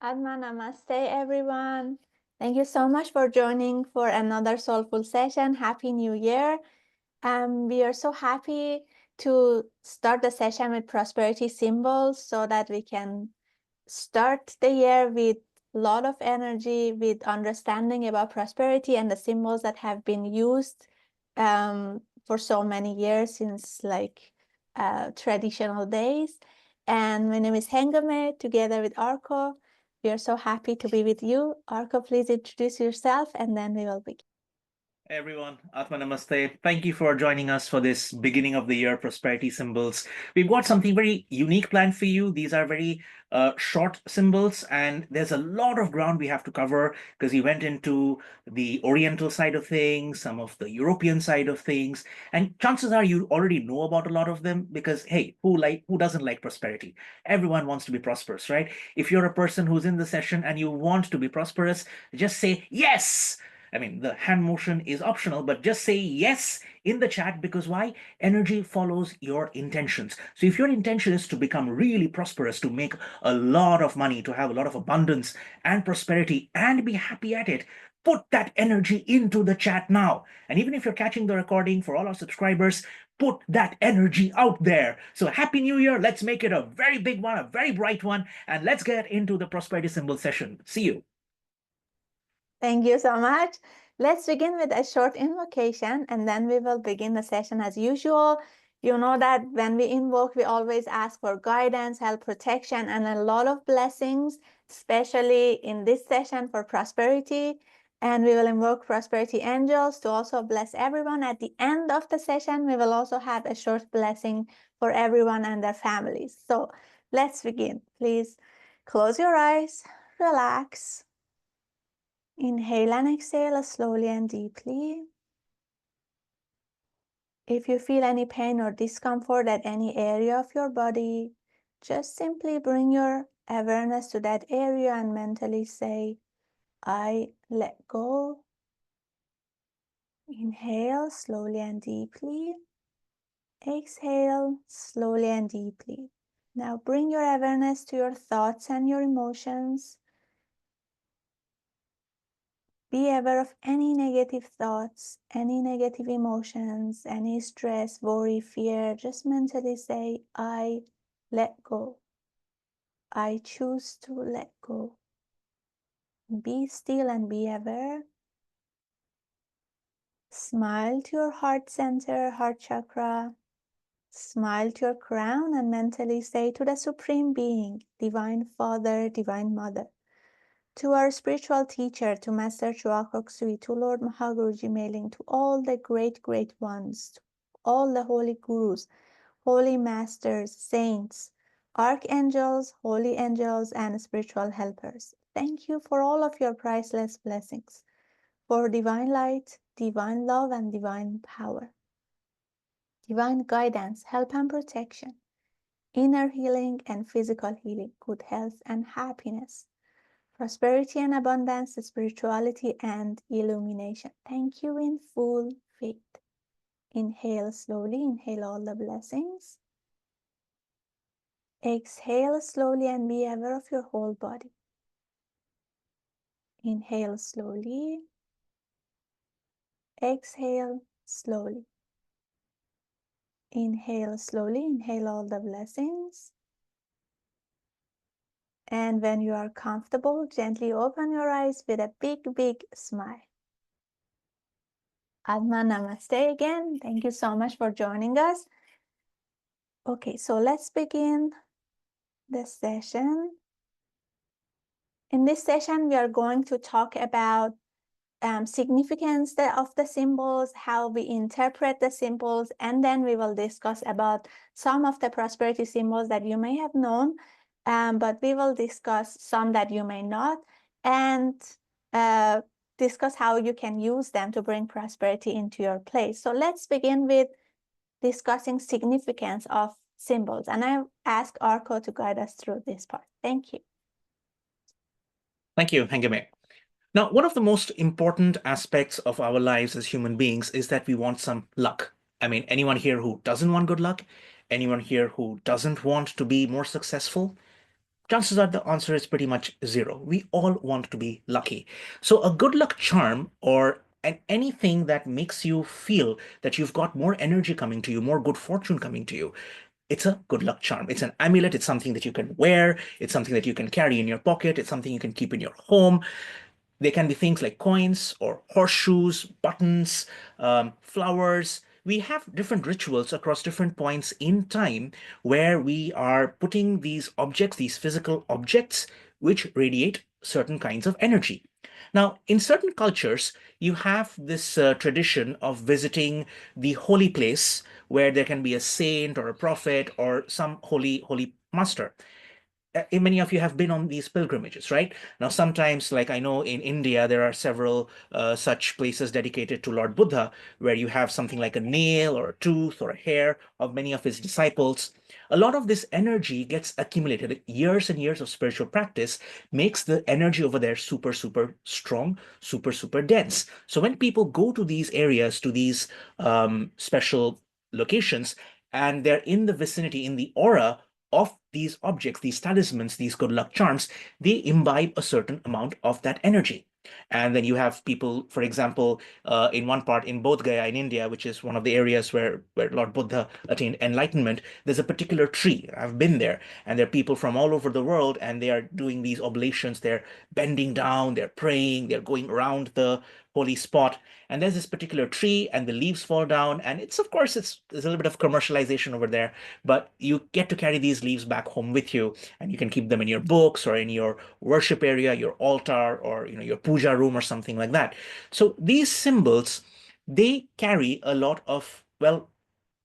Adma, namaste, everyone. Thank you so much for joining for another soulful session. Happy New Year. We are so happy to start the session with prosperity symbols so that we can start the year with a lot of energy, with understanding about prosperity and the symbols that have been used for so many years since traditional days. And my name is Hengame, together with Arko. We are so happy to be with you. Arko, please introduce yourself and then we will begin. Hey everyone, Atma Namaste. Thank you for joining us for this beginning of the year prosperity symbols. We've got something very unique planned for you. These are very short symbols, and there's a lot of ground we have to cover because we went into the Oriental side of things, some of the European side of things, and chances are you already know about a lot of them because hey, who doesn't like prosperity? Everyone wants to be prosperous, right? If you're a person who's in the session and you want to be prosperous, just say yes. I mean, the hand motion is optional, but just say yes in the chat because why? Energy follows your intentions. So if your intention is to become really prosperous, to make a lot of money, to have a lot of abundance and prosperity and be happy at it, put that energy into the chat now. And even if you're catching the recording for all our subscribers, put that energy out there. So happy new year. Let's make it a very big one, a very bright one, and let's get into the prosperity symbol session. See you. Thank you so much. Let's begin with a short invocation and then we will begin the session as usual. You know that when we invoke, we always ask for guidance, help, protection, and a lot of blessings, especially in this session for prosperity. And we will invoke prosperity angels to also bless everyone. At the end of the session, we will also have a short blessing for everyone and their families. So let's begin. Please close your eyes, relax. Inhale and exhale slowly and deeply. If you feel any pain or discomfort at any area of your body, just simply bring your awareness to that area and mentally say, I let go. Inhale slowly and deeply. Exhale slowly and deeply. Now bring your awareness to your thoughts and your emotions. Be aware of any negative thoughts, any negative emotions, any stress, worry, fear. Just mentally say, I let go. I choose to let go. Be still and be aware. Smile to your heart center, heart chakra. Smile to your crown and mentally say to the Supreme Being, Divine Father, Divine Mother, to our spiritual teacher, to Master Chuakoksui, to Lord Mahaguruji Mailing, to all the great, great ones, to all the holy gurus, holy masters, saints, archangels, holy angels, and spiritual helpers. Thank you for all of your priceless blessings, for divine light, divine love, and divine power, divine guidance, help, and protection, inner healing and physical healing, good health and happiness, prosperity and abundance, spirituality and illumination. Thank you in full faith. Inhale slowly, inhale all the blessings. Exhale slowly and be aware of your whole body. Inhale slowly. Exhale slowly. Inhale slowly, inhale all the blessings. And when you are comfortable, gently open your eyes with a big, big smile. Adma, namaste again. Thank you so much for joining us. Okay, so let's begin the session. In this session, we are going to talk about significance of the symbols, how we interpret the symbols, and then we will discuss about some of the prosperity symbols that you may have known, but we will discuss some that you may not, and discuss how you can use them to bring prosperity into your place. So let's begin with discussing significance of symbols, and I ask Arko to guide us through this part. Thank you. Thank you, Hengame. Now, one of the most important aspects of our lives as human beings is that we want some luck. I mean, anyone here who doesn't want good luck? Anyone here who doesn't want to be more successful? chances are the answer is pretty much zero. We all want to be lucky. So a good luck charm or anything that makes you feel that you've got more energy coming to you, more good fortune coming to you, it's a good luck charm. It's an amulet. It's something that you can wear. It's something that you can carry in your pocket. It's something you can keep in your home. They can be things like coins or horseshoes, buttons, flowers. We have different rituals across different points in time where we are putting these objects, these physical objects, which radiate certain kinds of energy. Now, in certain cultures, you have this tradition of visiting the holy place where there can be a saint or a prophet or some holy master. Many of you have been on these pilgrimages, right? Now, sometimes, like I know in India, there are several such places dedicated to Lord Buddha, where you have something like a nail or a tooth or a hair of many of his disciples. A lot of this energy gets accumulated. Years and years of spiritual practice makes the energy over there super, super strong, super, super dense. So when people go to these areas, to these special locations, and they're in the vicinity, in the aura of these objects, these talismans, these good luck charms, they imbibe a certain amount of that energy. And then you have people, for example, in one part in Bodh Gaya in India, which is one of the areas where Lord Buddha attained enlightenment, there's a particular tree. I've been there, and there are people from all over the world, and they are doing these oblations. They're bending down, they're praying, they're going around the holy spot. And there's this particular tree, and the leaves fall down. And it's, of course, there's a little bit of commercialization over there, but you get to carry these leaves back home with you, and you can keep them in your books or in your worship area, your altar, or your puja room or something like that. So these symbols, they carry a lot of, well,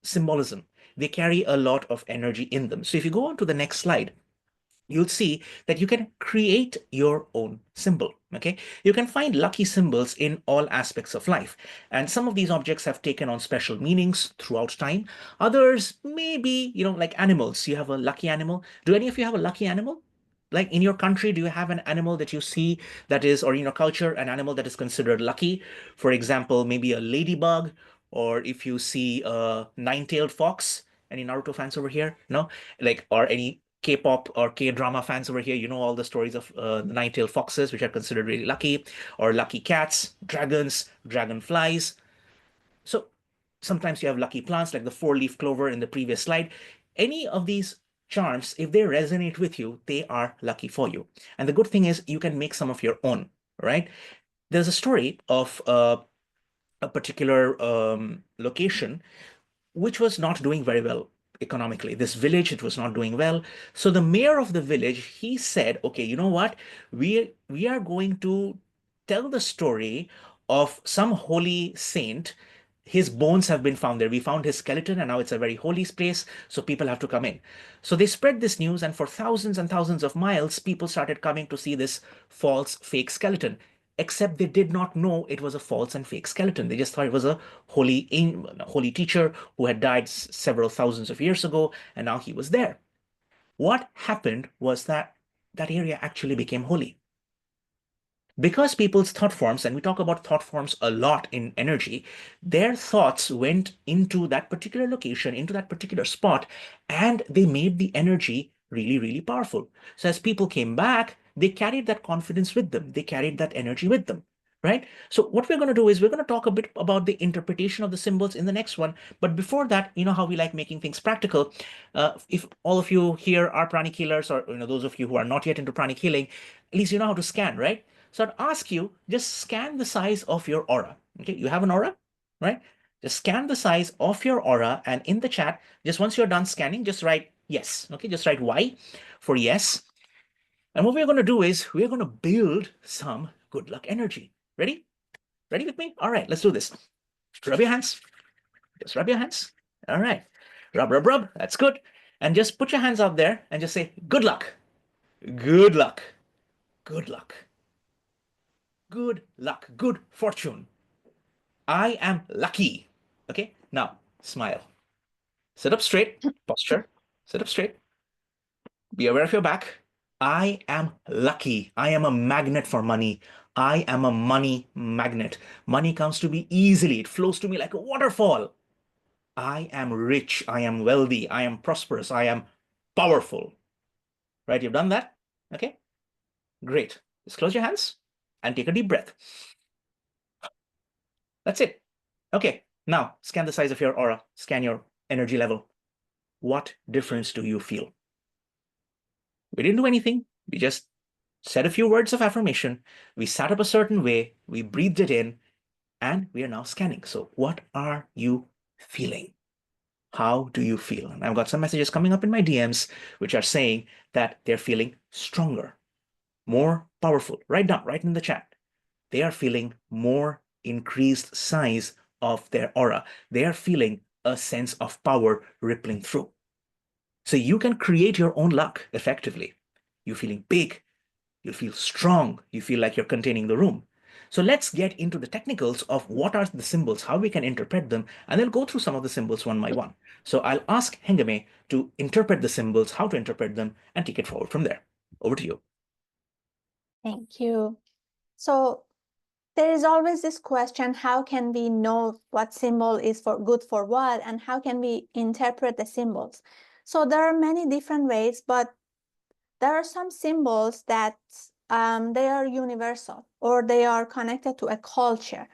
symbolism. They carry a lot of energy in them. So if you go on to the next slide, you'll see that you can create your own symbol. Okay, you can find lucky symbols in all aspects of life, and some of these objects have taken on special meanings throughout time. Others maybe, like animals. You have a lucky animal. Do any of you have a lucky animal? Like in your country, do you have an animal that you see that is, or in your culture, an animal that is considered lucky? For example, maybe a ladybug, or if you see a nine-tailed fox. Any Naruto fans over here? No? Like, or any K-pop or K-drama fans over here, you know all the stories of the nine-tailed foxes, which are considered really lucky, or lucky cats, dragons, dragonflies. So sometimes you have lucky plants like the four-leaf clover in the previous slide. Any of these charms, if they resonate with you, they are lucky for you. And the good thing is you can make some of your own, right? There's a story of a particular location which was not doing very well economically. This village, it was not doing well. So the mayor of the village, he said, okay, you know what? We are going to tell the story of some holy saint. His bones have been found there. We found his skeleton, and now it's a very holy place, so people have to come in. So they spread this news, and for thousands and thousands of miles, people started coming to see this false, fake skeleton. Except they did not know it was a false and fake skeleton. They just thought it was a holy teacher who had died several thousands of years ago, and now he was there. What happened was that that area actually became holy. Because people's thought forms, and we talk about thought forms a lot in energy, their thoughts went into that particular location, into that particular spot, and they made the energy really, really powerful. So as people came back, they carried that confidence with them. They carried that energy with them, right? So what we're going to do is we're going to talk a bit about the interpretation of the symbols in the next one. But before that, you know how we like making things practical. If all of you here are pranic healers, or those of you who are not yet into pranic healing, at least you know how to scan, right? So I'd ask you, just scan the size of your aura. Okay, you have an aura, right? Just scan the size of your aura, and in the chat, just once you're done scanning, just write yes. Okay, just write Y for yes. And what we're going to do is we're going to build some good luck energy. Ready? Ready with me? All right, let's do this. Rub your hands. Just rub your hands. All right. Rub, rub, rub. That's good. And just put your hands out there and just say, good luck. Good luck. Good luck. Good luck. Good fortune. I am lucky. Okay, now smile. Sit up straight, posture. Sit up straight. Be aware of your back. I am lucky. I am a magnet for money. I am a money magnet. Money comes to me easily. It flows to me like a waterfall. I am rich. I am wealthy. I am prosperous. I am powerful. Right? You've done that? Okay, great. Just close your hands and take a deep breath. That's it. Okay, now scan the size of your aura, scan your energy level. What difference do you feel? We didn't do anything. We just said a few words of affirmation. We sat up a certain way, we breathed it in, and we are now scanning. So, what are you feeling? How do you feel? And I've got some messages coming up in my DMs which are saying that they're feeling stronger, more powerful. Write down, right in the chat. They are feeling more increased size of their aura. They are feeling a sense of power rippling through. So you can create your own luck effectively. You're feeling big, you feel strong, you feel like you're containing the room. So let's get into the technicals of what are the symbols, how we can interpret them, and then go through some of the symbols one by one. So I'll ask Hengame to interpret the symbols, how to interpret them, and take it forward from there. Over to you. Thank you. So there is always this question, how can we know what symbol is for good for what, and how can we interpret the symbols? So there are many different ways, but there are some symbols that they are universal, or they are connected to a culture.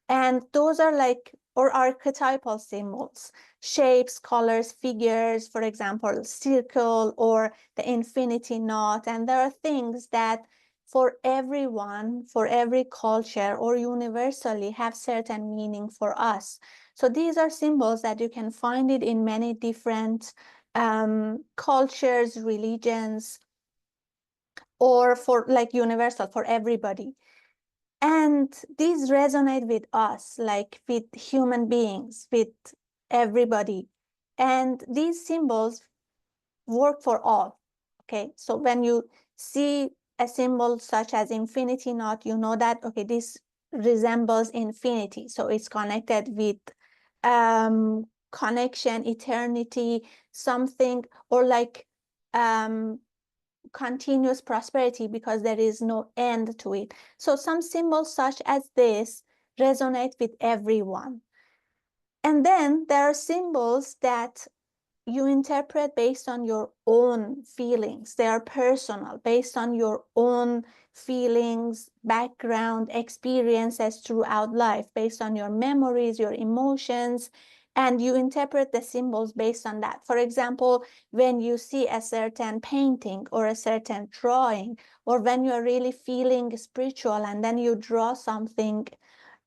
And those are like, or archetypal symbols, shapes, colors, figures, for example, circle or the infinity knot. And there are things that for everyone, for every culture, or universally have certain meaning for us. So these are symbols that you can find it in many different cultures, religions, or for like universal for everybody. And these resonate with us, like with human beings, with everybody. And these symbols work for all. Okay, so when you see a symbol such as infinity knot, you know that, okay, this resembles infinity. So it's connected with connection, eternity, something, or like continuous prosperity, because there is no end to it. So some symbols such as this resonate with everyone. And then there are symbols that you interpret based on your own feelings. They are personal, based on your own feelings, background, experiences throughout life, based on your memories, your emotions, and you interpret the symbols based on that. For example, when you see a certain painting or a certain drawing, or when you're really feeling spiritual and then you draw something,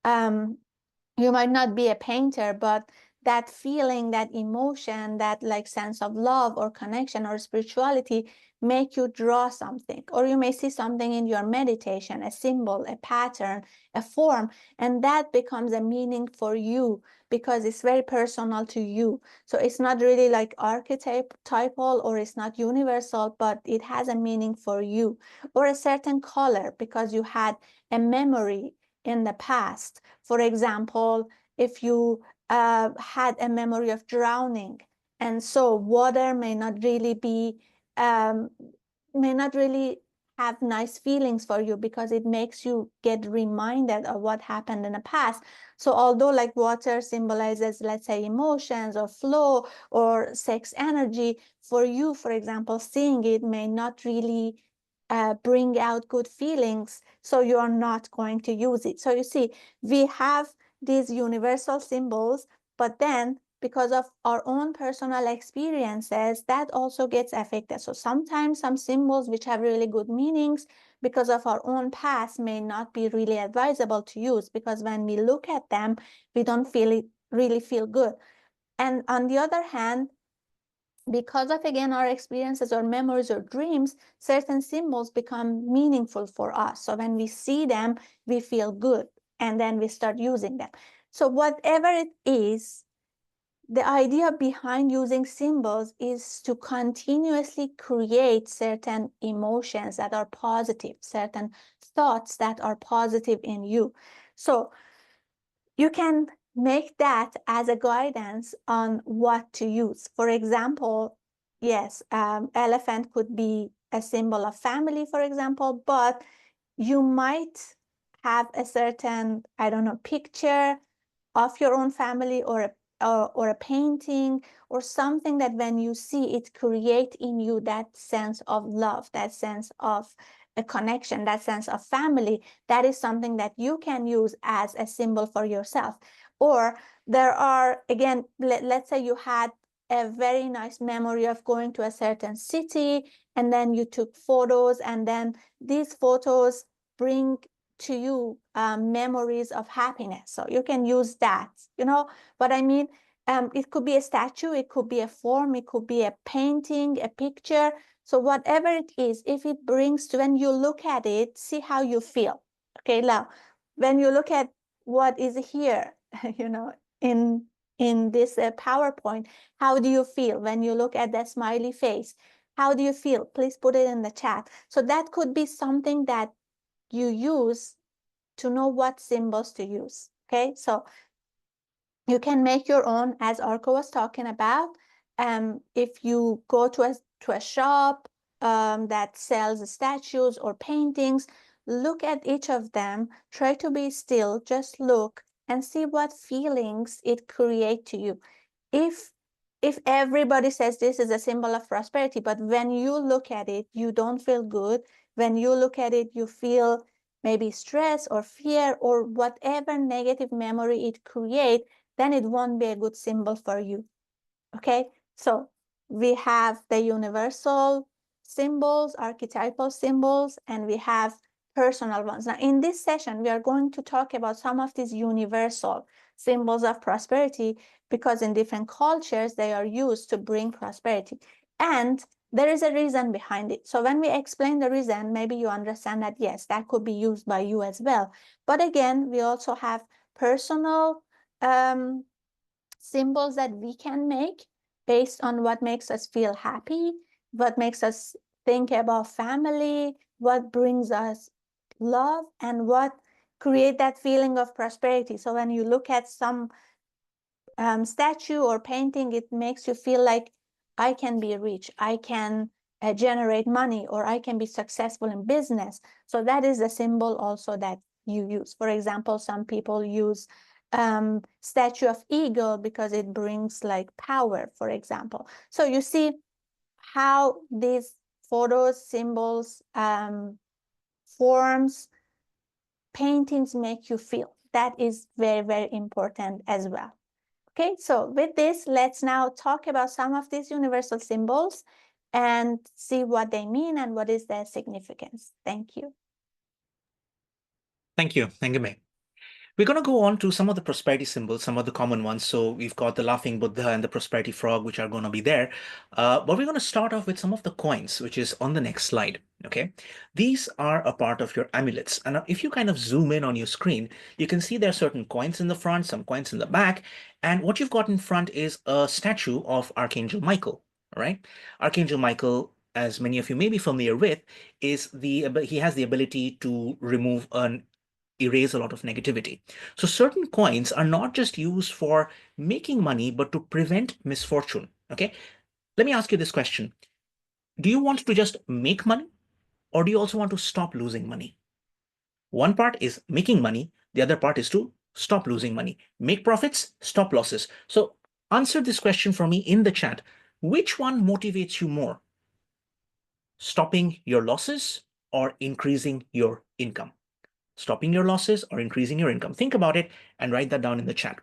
you might not be a painter, but that feeling, that emotion, that like sense of love or connection or spirituality make you draw something. Or you may see something in your meditation, a symbol, a pattern, a form, and that becomes a meaning for you because it's very personal to you. So it's not really like archetypal, or it's not universal, but it has a meaning for you. Or a certain color because you had a memory in the past. For example, if you had a memory of drowning, and so water may not really have nice feelings for you because it makes you get reminded of what happened in the past. So although like water symbolizes, let's say, emotions or flow or sex energy, for you, for example, seeing it may not really bring out good feelings, so you are not going to use it. So you see, we have these universal symbols, but then because of our own personal experiences, that also gets affected. So sometimes some symbols which have really good meanings because of our own past may not be really advisable to use, because when we look at them, we don't really feel good. And on the other hand, because of, again, our experiences or memories or dreams, certain symbols become meaningful for us. So when we see them, we feel good, and then we start using them. So whatever it is, the idea behind using symbols is to continuously create certain emotions that are positive, certain thoughts that are positive in you. So you can make that as a guidance on what to use. For example, yes, elephant could be a symbol of family, for example, but you might have a certain, I don't know, picture of your own family, or or a painting or something that when you see it create in you that sense of love, that sense of a connection, that sense of family, that is something that you can use as a symbol for yourself. Or there are, again, let's say you had a very nice memory of going to a certain city, and then you took photos, and then these photos bring to you memories of happiness. So you can use that, you know what I mean? It could be a statue, it could be a form, it could be a painting, a picture. So whatever it is, if it brings to, when you look at it, see how you feel. Okay, now, when you look at what is here, you know, in this PowerPoint, how do you feel when you look at that smiley face? How do you feel? Please put it in the chat. So that could be something that you use to know what symbols to use. Okay, so you can make your own, as Arko was talking about. If you go to a shop that sells statues or paintings, look at each of them, try to be still, just look and see what feelings it creates to you. If everybody says this is a symbol of prosperity, but when you look at it, you don't feel good, when you look at it, you feel maybe stress or fear or whatever negative memory it creates, then it won't be a good symbol for you. Okay, so we have the universal symbols, archetypal symbols, and we have personal ones. Now, in this session, we are going to talk about some of these universal symbols of prosperity, because in different cultures, they are used to bring prosperity. And there is a reason behind it. So when we explain the reason, maybe you understand that, yes, that could be used by you as well. But again, we also have personal symbols that we can make based on what makes us feel happy, what makes us think about family, what brings us love, and what create that feeling of prosperity. So when you look at some statue or painting, it makes you feel like I can be rich, I can generate money, or I can be successful in business. So that is a symbol also that you use. For example, some people use statue of eagle because it brings like power, for example. So you see how these photos, symbols, forms, paintings make you feel. That is very, very important as well. Okay, so with this, let's now talk about some of these universal symbols and see what they mean and what is their significance. Thank you. Thank you. Thank you, May. We're going to go on to some of the prosperity symbols, some of the common ones. So we've got the laughing Buddha and the prosperity frog, which are going to be there. But we're going to start off with some of the coins, which is on the next slide. Okay. These are a part of your amulets. And if you kind of zoom in on your screen, you can see there are certain coins in the front, some coins in the back. And what you've got in front is a statue of Archangel Michael. All right. Archangel Michael, as many of you may be familiar with, he has the ability to erase a lot of negativity. So certain coins are not just used for making money, but to prevent misfortune. Okay. Let me ask you this question. Do you want to just make money, or do you also want to stop losing money? One part is making money. The other part is to stop losing money. Make profits, stop losses. So answer this question for me in the chat. Which one motivates you more? Stopping your losses or increasing your income? Stopping your losses or increasing your income? Think about it and write that down in the chat.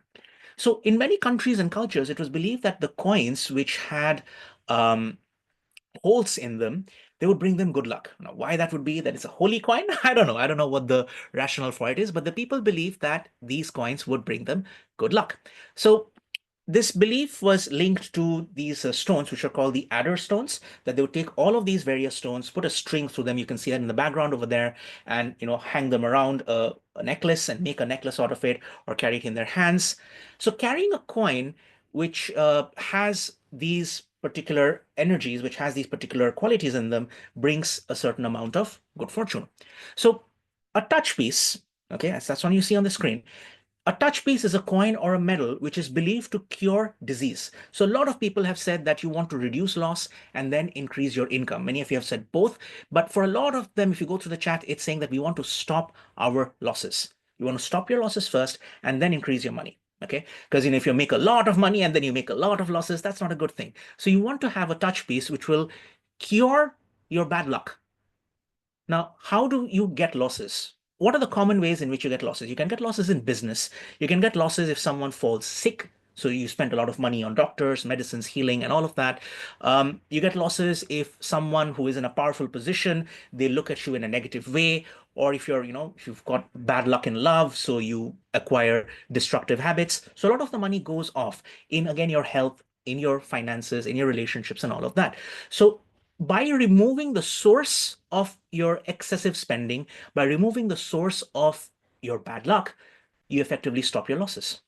So in many countries and cultures, it was believed that the coins which had holes in them, they would bring them good luck. Now, why that would be, that it's a holy coin, I don't know. I don't know what the rationale for it is, but the people believed that these coins would bring them good luck. So this belief was linked to these stones, which are called the adder stones, that they would take all of these various stones, put a string through them. You can see that in the background over there, and hang them around a necklace and make a necklace out of it, or carry it in their hands. So carrying a coin which has these particular energies, which has these particular qualities in them, brings a certain amount of good fortune. So a touch piece, okay, that's one you see on the screen. A touch piece is a coin or a medal which is believed to cure disease. So a lot of people have said that you want to reduce loss and then increase your income. Many of you have said both, but for a lot of them, if you go through the chat, it's saying that we want to stop our losses. You want to stop your losses first and then increase your money. Okay, because if you make a lot of money and then you make a lot of losses, that's not a good thing. So you want to have a touch piece which will cure your bad luck. Now, how do you get losses? What are the common ways in which you get losses? You can get losses in business. You can get losses if someone falls sick. So you spend a lot of money on doctors, medicines, healing, and all of that. You get losses if someone who is in a powerful position, they look at you in a negative way, or if if you've got bad luck in love, so you acquire destructive habits. So a lot of the money goes off in, again, your health, in your finances, in your relationships, and all of that. So by removing the source of your excessive spending, by removing the source of your bad luck, you effectively stop your losses.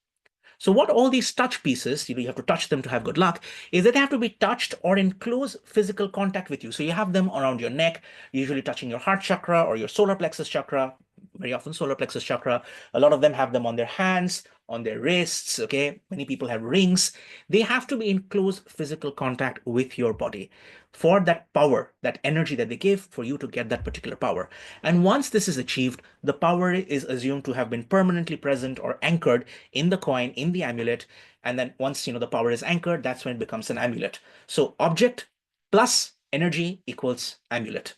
So what all these touch pieces, you have to touch them to have good luck, is that they have to be touched or in close physical contact with you. So you have them around your neck, usually touching your heart chakra or your solar plexus chakra, very often solar plexus chakra. A lot of them have them on their hands, on their wrists, okay? Many people have rings. They have to be in close physical contact with your body for that power, that energy that they give for you to get that particular power. And once this is achieved, the power is assumed to have been permanently present or anchored in the coin, in the amulet. And then once the power is anchored, that's when it becomes an amulet. So object plus energy equals amulet.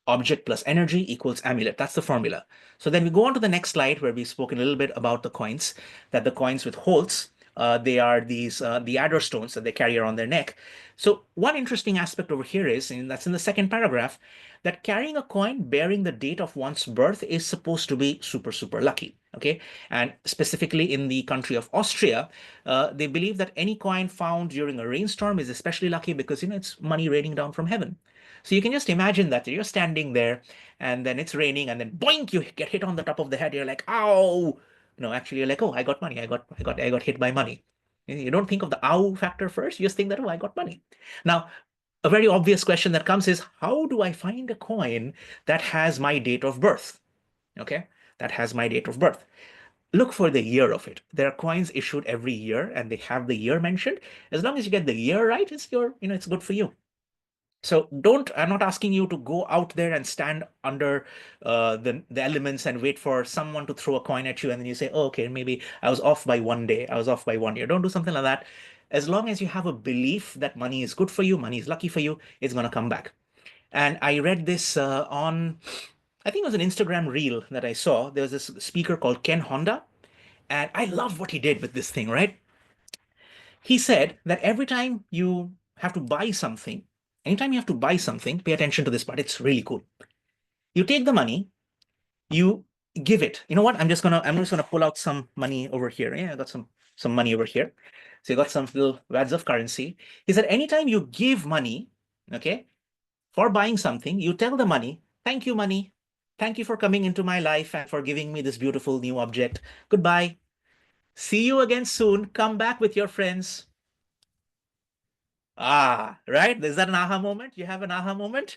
Object plus energy equals amulet. That's the formula. So then we go on to the next slide where we've spoken a little bit about the coins, that the coins with holes, they are the adder stones that they carry around their neck. So one interesting aspect over here is, and that's in the second paragraph, that carrying a coin bearing the date of one's birth is supposed to be super, super lucky. Okay. And specifically in the country of Austria, they believe that any coin found during a rainstorm is especially lucky because, it's money raining down from heaven. So you can just imagine that you're standing there and then it's raining and then boink, you get hit on the top of the head. You're like, ow. No, actually you're like, oh, I got money. I got hit by money. You don't think of the ow factor first. You just think that, oh, I got money. Now, a very obvious question that comes is, how do I find a coin that has my date of birth? Okay, that has my date of birth. Look for the year of it. There are coins issued every year and they have the year mentioned. As long as you get the year right, it's good for you. So I'm not asking you to go out there and stand under the elements and wait for someone to throw a coin at you and then you say, oh, okay, maybe I was off by one day, I was off by 1 year. Don't do something like that. As long as you have a belief that money is good for you, money is lucky for you, it's going to come back. And I read this I think it was an Instagram reel that I saw. There was this speaker called Ken Honda, and I love what he did with this thing, right? He said that every time you have to buy something, anytime you have to buy something, pay attention to this part. It's really cool. You take the money, you give it. You know what? I'm just gonna pull out some money over here. Yeah, I got some money over here. So you got some little wads of currency. He said anytime you give money, okay, for buying something, you tell the money, thank you, money. Thank you for coming into my life and for giving me this beautiful new object. Goodbye. See you again soon. Come back with your friends. Ah, right? Is that an aha moment? You have an aha moment?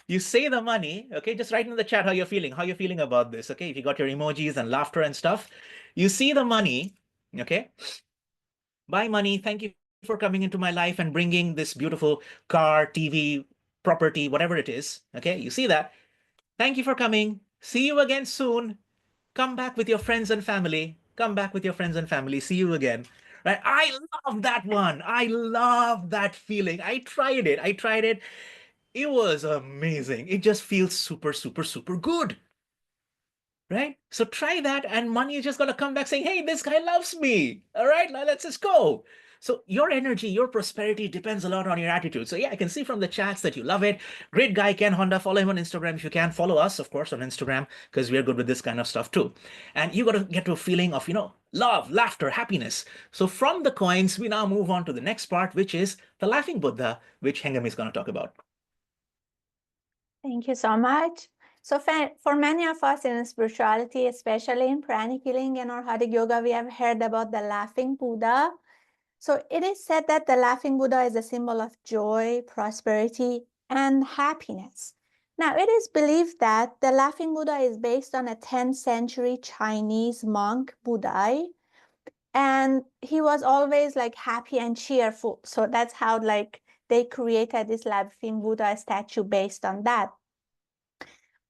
You say the money, okay? Just write in the chat how you're feeling about this, okay? If you got your emojis and laughter and stuff, you see the money, okay? Bye, money. Thank you for coming into my life and bringing this beautiful car, TV, property, whatever it is, okay? You see that. Thank you for coming. See you again soon. Come back with your friends and family. Come back with your friends and family. See you again. Right? I love that one. I love that feeling. I tried it. It was amazing. It just feels super, super, super good. Right? So try that, and money is just going to come back saying, hey, this guy loves me. All right, now let's just go. So your energy, your prosperity depends a lot on your attitude. So yeah, I can see from the chats that you love it. Great guy, Ken Honda. Follow him on Instagram if you can. Follow us, of course, on Instagram because we're good with this kind of stuff too. And you got to get to a feeling of, love, laughter, happiness. So from the coins, we now move on to the next part, which is the laughing Buddha, which Hengam is going to talk about. Thank you so much. So for many of us in spirituality, especially in pranic healing and Orthotic yoga, we have heard about the laughing Buddha. So it is said that the laughing Buddha is a symbol of joy, prosperity, and happiness. Now, it is believed that the laughing Buddha is based on a 10th century Chinese monk Buddha, and he was always like happy and cheerful. So that's how they created this laughing Buddha statue based on that.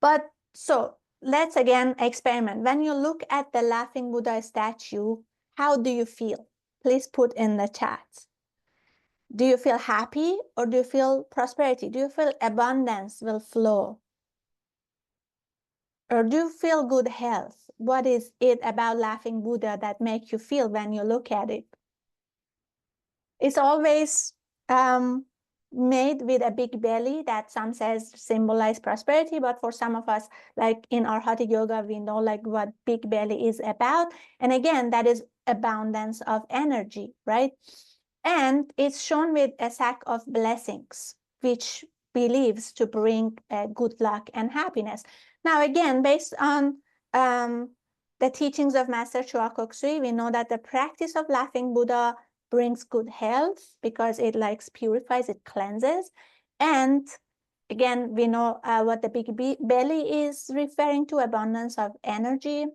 But so let's again experiment. When you look at the laughing Buddha statue, How do you feel? Please put in the chat. Do you feel happy or do you feel prosperity? Do you feel abundance will flow? Or do you feel good health? What is it about laughing Buddha that makes you feel when you look at it? It's always made with a big belly that some says symbolize prosperity, but for some of us, like in our Hatha Yoga, we know like what big belly is about. And again, that is abundance of energy, right? And it's shown with a sack of blessings, which believes to bring good luck and happiness. Now, again, based on the teachings of Master Chua Kok Sui, we know that the practice of laughing Buddha brings good health because it like purifies, it cleanses. And again, we know what the big belly is referring to, abundance of energy.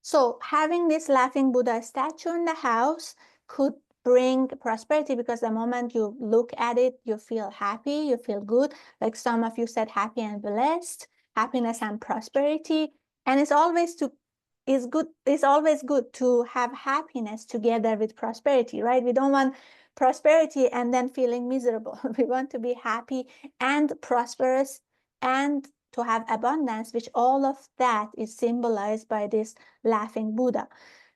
So having this laughing Buddha statue in the house could bring prosperity because the moment you look at it, you feel happy, you feel good. Like some of you said, happy and blessed, happiness and prosperity. And it's always good to have happiness together with prosperity, right? We don't want prosperity and then feeling miserable. We want to be happy and prosperous and to have abundance, which all of that is symbolized by this laughing Buddha.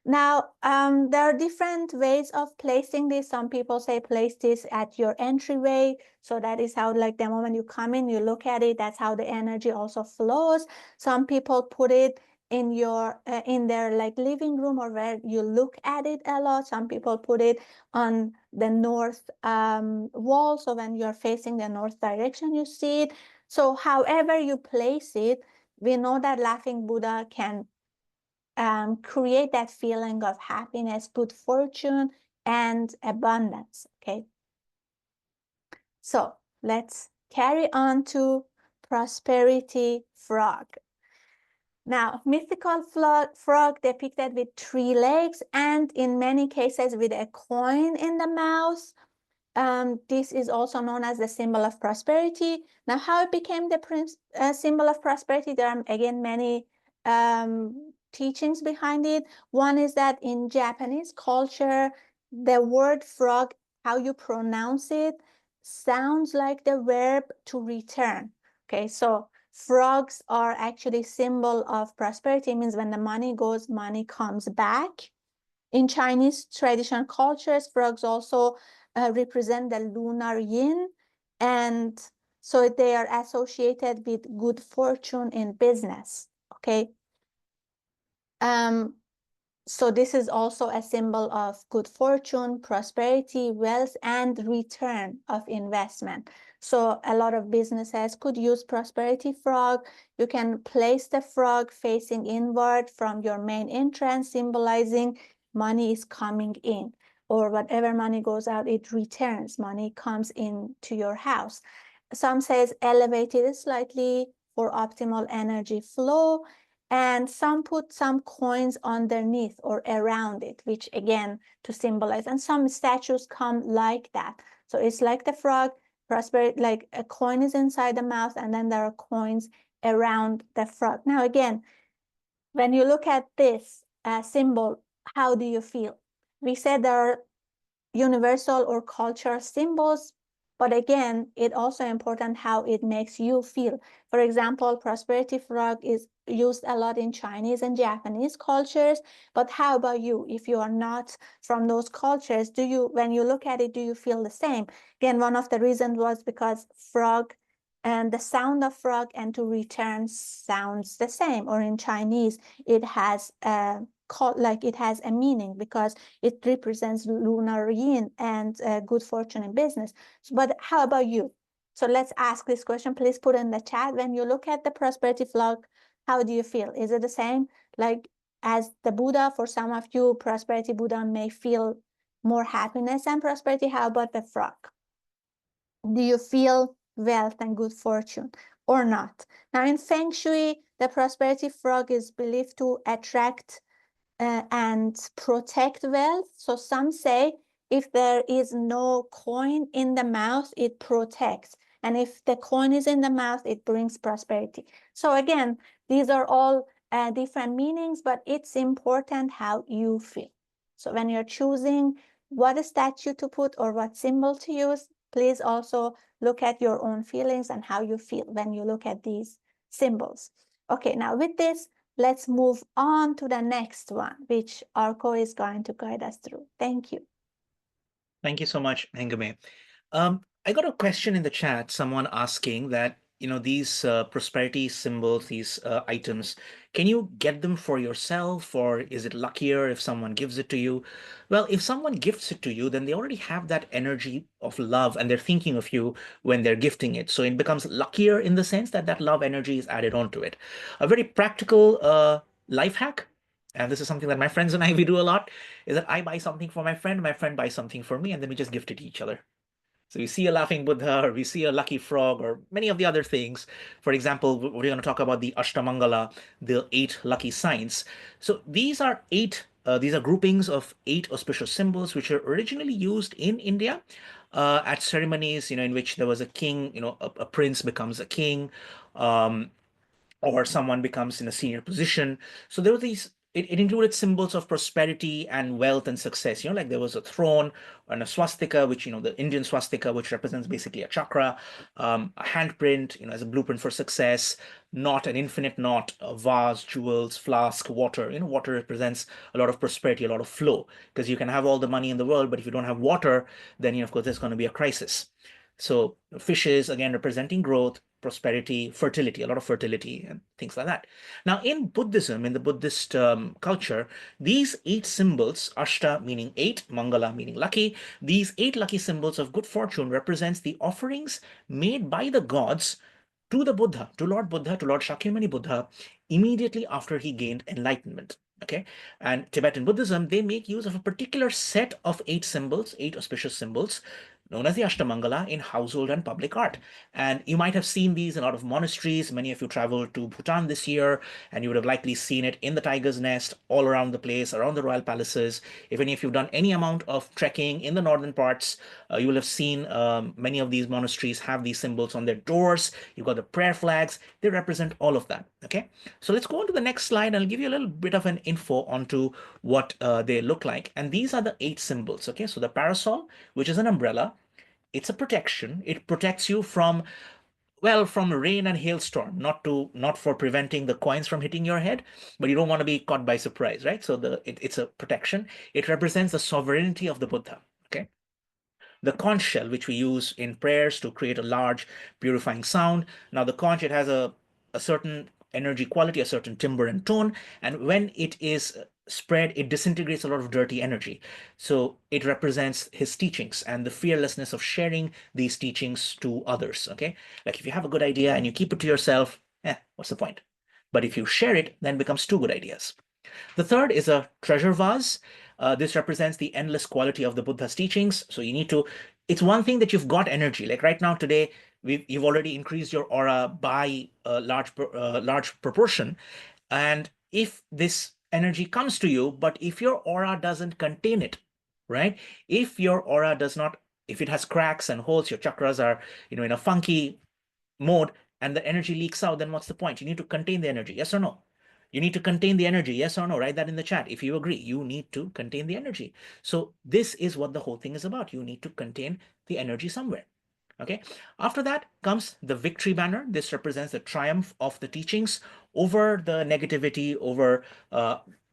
Now, there are different ways of placing this. Some people say place this at your entryway. So that is how, like, the moment you come in, you look at it, that's how the energy also flows. Some people put it in your in their like living room or where you look at it a lot. Some people put it on the north wall. So when you're facing the north direction, you see it. So however you place it, we know that laughing Buddha can create that feeling of happiness, good fortune, and abundance, okay? So let's carry on to prosperity frog. Now, mythical frog depicted with 3 legs and in many cases with a coin in the mouth. This is also known as the symbol of prosperity. Now, how it became the symbol of prosperity, there are again many teachings behind it. One is that in Japanese culture, the word frog, how you pronounce it, sounds like the verb to return. Okay, so frogs are actually symbol of prosperity. It means when the money goes, money comes back. In Chinese traditional cultures, frogs also represent the lunar yin, and so they are associated with good fortune in business. Okay. So this is also a symbol of good fortune, prosperity, wealth, and return of investment. So a lot of businesses could use prosperity frog. You can place the frog facing inward from your main entrance, symbolizing money is coming in, or whatever money goes out, it returns. Money comes into your house. Some says elevate it slightly for optimal energy flow. And some put some coins underneath or around it, which again, to symbolize. And some statues come like that. So it's like the frog, prosperity, like a coin is inside the mouth, and then there are coins around the frog. Now, again, when you look at this symbol, how do you feel? We said there are universal or cultural symbols, but again, it's also important how it makes you feel. For example, prosperity frog is used a lot in Chinese and Japanese cultures, but how about you? If you are not from those cultures, do you, when you look at it, do you feel the same? Again, one of the reasons was because frog and the sound of frog and to return sounds the same, or in Chinese, it has it has a meaning because it represents lunar yin and good fortune in business. But how about you? So let's ask this question. Please put in the chat. When you look at the prosperity frog, how do you feel? Is it the same like as the Buddha? For some of you, prosperity Buddha may feel more happiness and prosperity. How about the frog? Do you feel wealth and good fortune or not? Now in Feng Shui, the prosperity frog is believed to attract and protect wealth. So some say if there is no coin in the mouth, it protects. And if the coin is in the mouth, it brings prosperity. So again, these are all different meanings, but it's important how you feel. So when you're choosing what statue to put or what symbol to use, please also look at your own feelings and how you feel when you look at these symbols. Okay, now with this, let's move on to the next one, which Arko is going to guide us through. Thank you. Thank you so much, Hengame. I got a question in the chat, someone asking that, these prosperity symbols, these items, can you get them for yourself, or is it luckier if someone gives it to you? Well, if someone gifts it to you, then they already have that energy of love and they're thinking of you when they're gifting it. So it becomes luckier in the sense that that love energy is added onto it. A very practical life hack, and this is something that my friends and I we do a lot, is that I buy something for my friend buys something for me, and then we just gift it to each other. So we see a laughing Buddha, or we see a lucky frog, or many of the other things. For example, we're going to talk about the Ashtamangala, the 8 lucky signs. So these are groupings of 8 auspicious symbols, which are originally used in India at ceremonies, in which there was a king, a prince becomes a king. Um, or someone becomes in a senior position. So there were these, it included symbols of prosperity and wealth and success. Like there was a throne and a swastika, which, the Indian swastika, which represents basically a chakra, a handprint, as a blueprint for success, knot, an infinite knot, a vase, jewels, flask, water. Water represents a lot of prosperity, a lot of flow, because you can have all the money in the world, but if you don't have water, then, of course, there's going to be a crisis. So fishes, again, representing growth, prosperity, fertility, a lot of fertility and things like that. Now, in Buddhism, in the Buddhist culture, these 8 symbols, Ashta meaning 8, Mangala meaning lucky, these 8 lucky symbols of good fortune represents the offerings made by the gods to the Buddha, to Lord Buddha, to Lord Shakyamuni Buddha, immediately after he gained enlightenment. Okay, and Tibetan Buddhism, they make use of a particular set of 8 symbols, 8 auspicious symbols, known as the Ashtamangala, in household and public art. And you might have seen these in a lot of monasteries. Many of you traveled to Bhutan this year, and you would have likely seen it in the tiger's nest, all around the place, around the royal palaces. If any of you've done any amount of trekking in the northern parts, you will have seen many of these monasteries have these symbols on their doors. You've got the prayer flags. They represent all of that. Okay, so let's go on to the next slide. I'll give you a little bit of an info onto what they look like. And these are the 8 symbols. Okay, so the parasol, which is an umbrella, it's a protection. It protects you from, well, from rain and hailstorm, not for preventing the coins from hitting your head, but you don't want to be caught by surprise, right? So it's a protection. It represents the sovereignty of the Buddha. Okay, the conch shell, which we use in prayers to create a large purifying sound. Now, the conch, it has a certain energy quality, a certain timbre and tone, and when it is spread, it disintegrates a lot of dirty energy. So it represents his teachings and the fearlessness of sharing these teachings to others. Okay, like if you have a good idea and you keep it to yourself, what's the point? But if you share it, then it becomes 2 good ideas. The third is a treasure vase. This represents the endless quality of the Buddha's teachings. So you need to, it's one thing that you've got energy. Like right now, today, you've already increased your aura by a large proportion. And if this energy comes to you, but if your aura doesn't contain it, right? If your aura does not, if it has cracks and holes, your chakras are, in a funky mode, and the energy leaks out, then what's the point? You need to contain the energy, yes or no? You need to contain the energy, yes or no? Write that in the chat. If you agree, you need to contain the energy. So this is what the whole thing is about. You need to contain the energy somewhere. Okay. After that comes the victory banner. This represents the triumph of the teachings over the negativity, over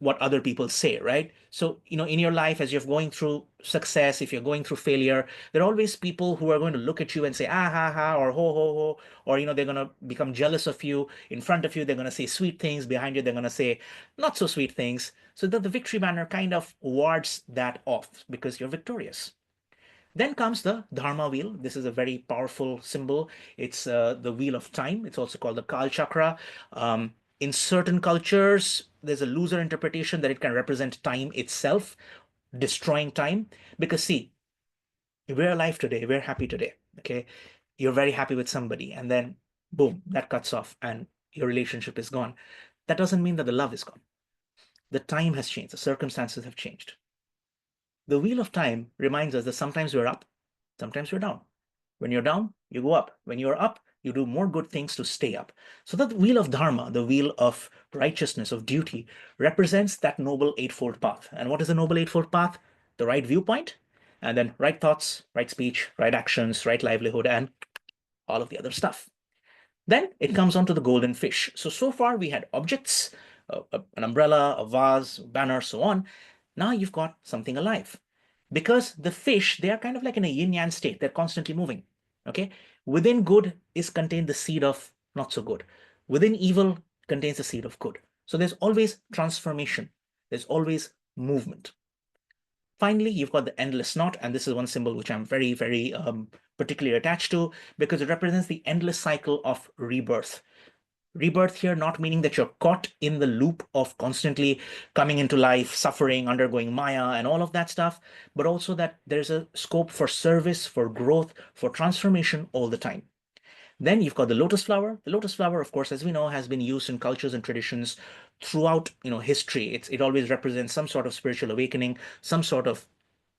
what other people say, right? So, in your life, as you're going through success, if you're going through failure, there are always people who are going to look at you and say, ah, ha, ha, or ho, ho, ho, or, they're going to become jealous of you. In front of you, they're going to say sweet things. Behind you, they're going to say not so sweet things. So the victory banner kind of wards that off because you're victorious. Then comes the Dharma wheel. This is a very powerful symbol. It's the wheel of time. It's also called the Kal Chakra. In certain cultures, there's a looser interpretation that it can represent time itself, destroying time. Because see, we're alive today, we're happy today. Okay, you're very happy with somebody, and then boom, that cuts off, and your relationship is gone. That doesn't mean that the love is gone. The time has changed. The circumstances have changed. The wheel of time reminds us that sometimes we're up, sometimes we're down. When you're down, you go up. When you're up, You do more good things to stay up. So that wheel of dharma, the wheel of righteousness, of duty, represents that noble eightfold path. And what is the noble eightfold path? The right viewpoint, and then right thoughts, right speech, right actions, right livelihood, and all of the other stuff. Then it comes on to the golden fish. So far we had objects, an umbrella, a vase, a banner, so on. Now you've got something alive. Because the fish, they are kind of like in a yin yang state, they're constantly moving. Okay? Within good is contained the seed of not so good. Within evil contains the seed of good. So there's always transformation, there's always movement. Finally, you've got the endless knot, and this is one symbol which I'm very, very particularly attached to because it represents the endless cycle of rebirth. Rebirth here not meaning that you're caught in the loop of constantly coming into life, suffering, undergoing Maya, and all of that stuff, but also that there's a scope for service, for growth, for transformation all the time. Then you've got the lotus flower. The lotus flower, of course, as we know, has been used in cultures and traditions throughout, history. It always represents some sort of spiritual awakening, some sort of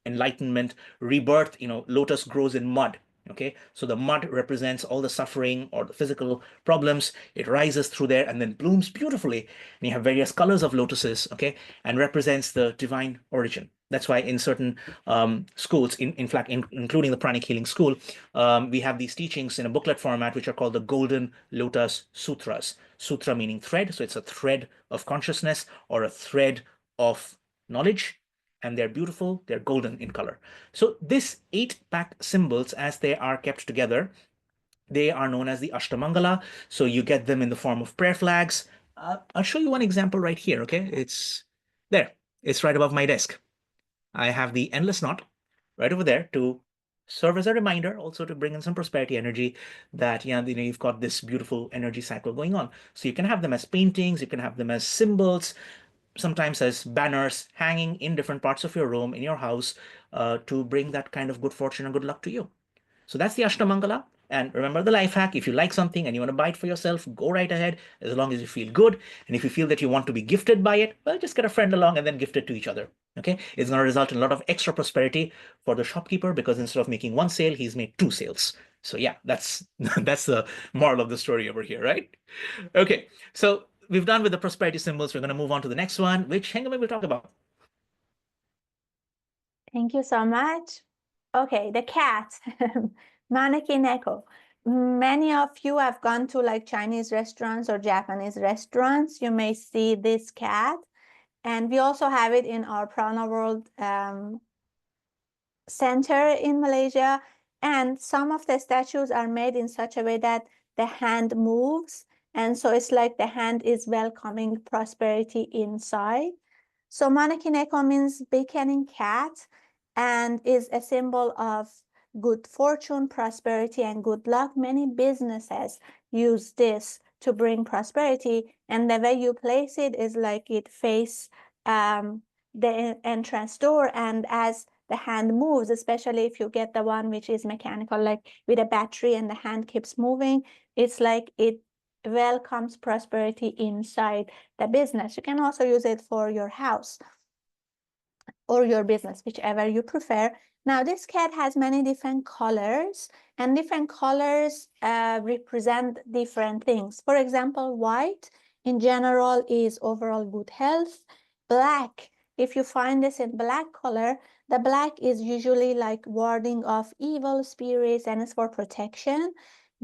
enlightenment, rebirth. Lotus grows in mud. Okay, so the mud represents all the suffering or the physical problems. It rises through there and then blooms beautifully. And you have various colors of lotuses, okay, and represents the divine origin. That's why in certain schools, in fact, including the Pranic Healing School, we have these teachings in a booklet format, which are called the Golden Lotus Sutras. Sutra meaning thread, so it's a thread of consciousness or a thread of knowledge, and they're beautiful, they're golden in color. So this 8-pack symbols, as they are kept together, they are known as the Ashtamangala. So you get them in the form of prayer flags. I'll show you one example right here, okay? It's there. It's right above my desk. I have the endless knot right over there to serve as a reminder, also to bring in some prosperity energy that, you've got this beautiful energy cycle going on. So you can have them as paintings, you can have them as symbols, sometimes as banners hanging in different parts of your room, in your house, to bring that kind of good fortune and good luck to you. So that's the Ashtamangala. And remember the life hack: if you like something and you want to buy it for yourself, go right ahead, as long as you feel good. And if you feel that you want to be gifted by it, well, just get a friend along and then gift it to each other. Okay, it's going to result in a lot of extra prosperity for the shopkeeper, because instead of making one sale, he's made 2 sales. So yeah, that's that's the moral of the story over here, right? Okay, so we've done with the prosperity symbols. We're going to move on to the next one, which Hengame will talk about. Thank you so much. Okay, the cat, maneki neko. Many of you have gone to like Chinese restaurants or Japanese restaurants. You may see this cat. And we also have it in our Prana World Center in Malaysia. And some of the statues are made in such a way that the hand moves. And so it's like the hand is welcoming prosperity inside. So maneki neko means beckoning cat and is a symbol of good fortune, prosperity, and good luck. Many businesses use this to bring prosperity, and the way you place it is like it face the entrance door, and as the hand moves, especially if you get the one which is mechanical, like with a battery and the hand keeps moving, it's like it welcomes prosperity inside the business. You can also use it for your house or your business, whichever you prefer. Now, this cat has many different colors, and different colors represent different things. For example, white in general is overall good health. Black, if you find this in black color, the black is usually like warding off evil spirits and it's for protection.